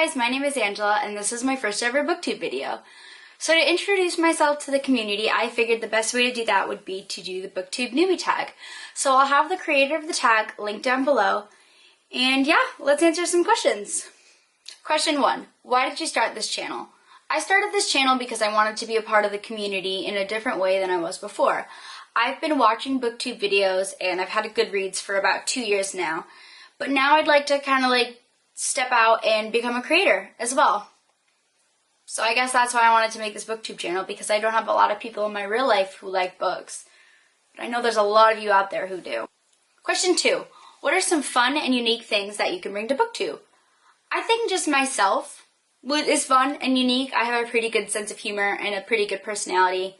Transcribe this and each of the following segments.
guys, my name is Angela and this is my first ever BookTube video. So to introduce myself to the community, I figured the best way to do that would be to do the BookTube Newbie Tag. So I'll have the creator of the tag linked down below. And yeah, let's answer some questions. Question 1. Why did you start this channel? I started this channel because I wanted to be a part of the community in a different way than I was before. I've been watching BookTube videos and I've had a Goodreads for about 2 years now. But now I'd like to kind of step out and become a creator as well. So I guess that's why I wanted to make this BookTube channel, because I don't have a lot of people in my real life who like books. But I know there's a lot of you out there who do. Question 2. What are some fun and unique things that you can bring to BookTube? I think just myself is fun and unique. I have a pretty good sense of humor and a pretty good personality.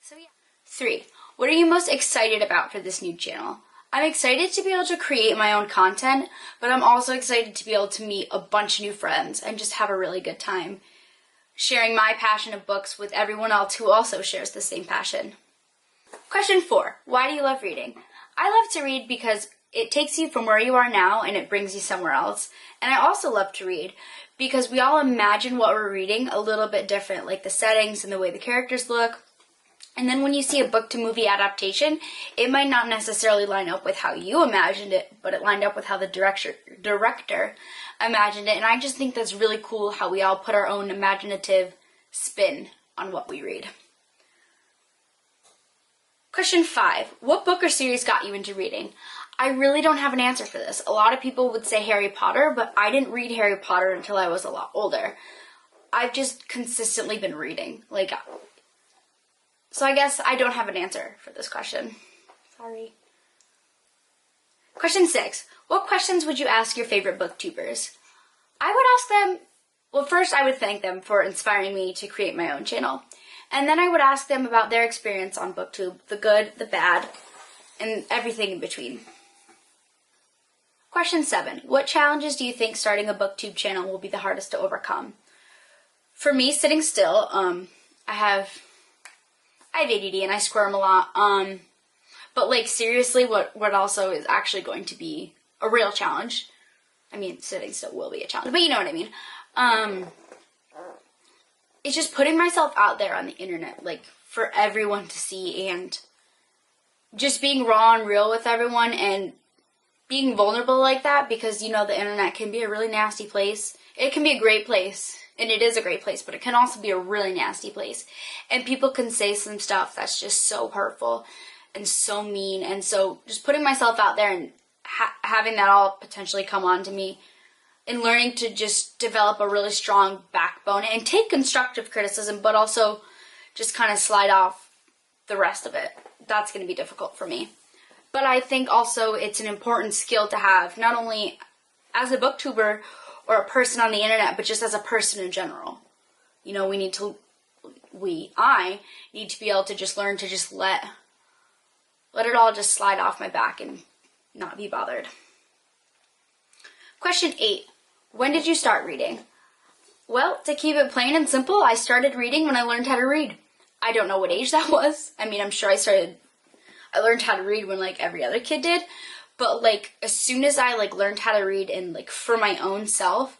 So yeah. 3. What are you most excited about for this new channel? I'm excited to be able to create my own content, but I'm also excited to be able to meet a bunch of new friends and just have a really good time sharing my passion of books with everyone else who also shares the same passion. Question 4. Why do you love reading? I love to read because it takes you from where you are now and it brings you somewhere else. And I also love to read because we all imagine what we're reading a little bit different, like the settings and the way the characters look. And then when you see a book-to-movie adaptation, it might not necessarily line up with how you imagined it, but it lined up with how the director imagined it. And I just think that's really cool how we all put our own imaginative spin on what we read. Question 5. What book or series got you into reading? I really don't have an answer for this. A lot of people would say Harry Potter, but I didn't read Harry Potter until I was a lot older. I've just consistently been reading. So I guess I don't have an answer for this question. Sorry. Question 6. What questions would you ask your favorite booktubers? I would ask them, well, first I would thank them for inspiring me to create my own channel. And then I would ask them about their experience on BookTube, the good, the bad, and everything in between. Question 7. What challenges do you think starting a BookTube channel will be the hardest to overcome? For me, sitting still, I have ADD and I squirm a lot, but seriously, what also is actually going to be a real challenge, I mean, sitting still will be a challenge, but you know what I mean, it's just putting myself out there on the internet, for everyone to see, and just being raw and real with everyone, and being vulnerable like that, because, the internet can be a really nasty place. It can be a great place. And it is a great place, but it can also be a really nasty place. And people can say some stuff that's just so hurtful and so mean. And so just putting myself out there and having that all potentially come on to me, and learning to just develop a really strong backbone and take constructive criticism, but also just kind of slide off the rest of it. That's going to be difficult for me. But I think also it's an important skill to have, not only as a booktuber or a person on the internet, but just as a person in general. I need to be able to just learn to just let it all just slide off my back and not be bothered. Question 8. When did you start reading? Well, to keep it plain and simple, I started reading when I learned how to read. I don't know what age that was. I mean, I'm sure I learned how to read when every other kid did. But as soon as I learned how to read and for my own self,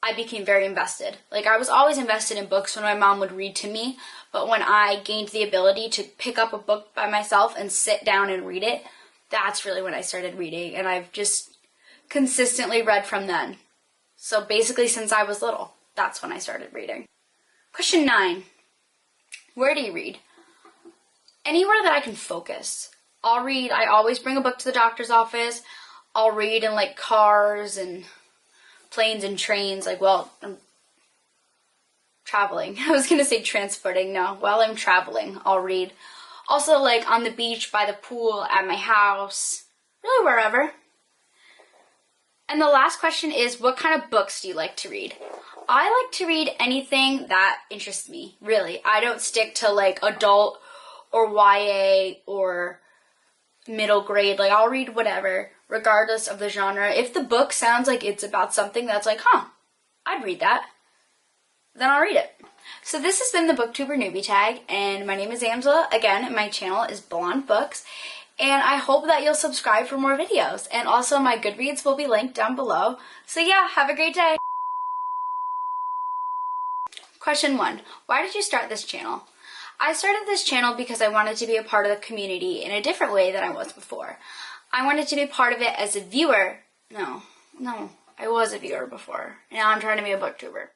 I became very invested. I was always invested in books when my mom would read to me, but when I gained the ability to pick up a book by myself and sit down and read it, that's really when I started reading, and I've just consistently read from then. So basically since I was little, that's when I started reading. Question 9. Where do you read? Anywhere that I can focus. I'll read. I always bring a book to the doctor's office. I'll read in cars and planes and trains. I'm traveling. I was going to say transporting. No, while I'm traveling, I'll read. Also on the beach, by the pool, at my house, really wherever. And the last question is, what kind of books do you like to read? I like to read anything that interests me, really. I don't stick to adult or YA or middle grade. I'll read whatever, regardless of the genre. If the book sounds like it's about something that's I'd read that, then I'll read it. So this has been the BookTuber Newbie Tag, and my name is Angela. Again, my channel is Blonde Books, and I hope that you'll subscribe for more videos. And also my Goodreads will be linked down below. So yeah, have a great day. Question 1. Why did you start this channel? I started this channel because I wanted to be a part of the community in a different way than I was before. I wanted to be part of it as a viewer. No, I was a viewer before. Now I'm trying to be a booktuber.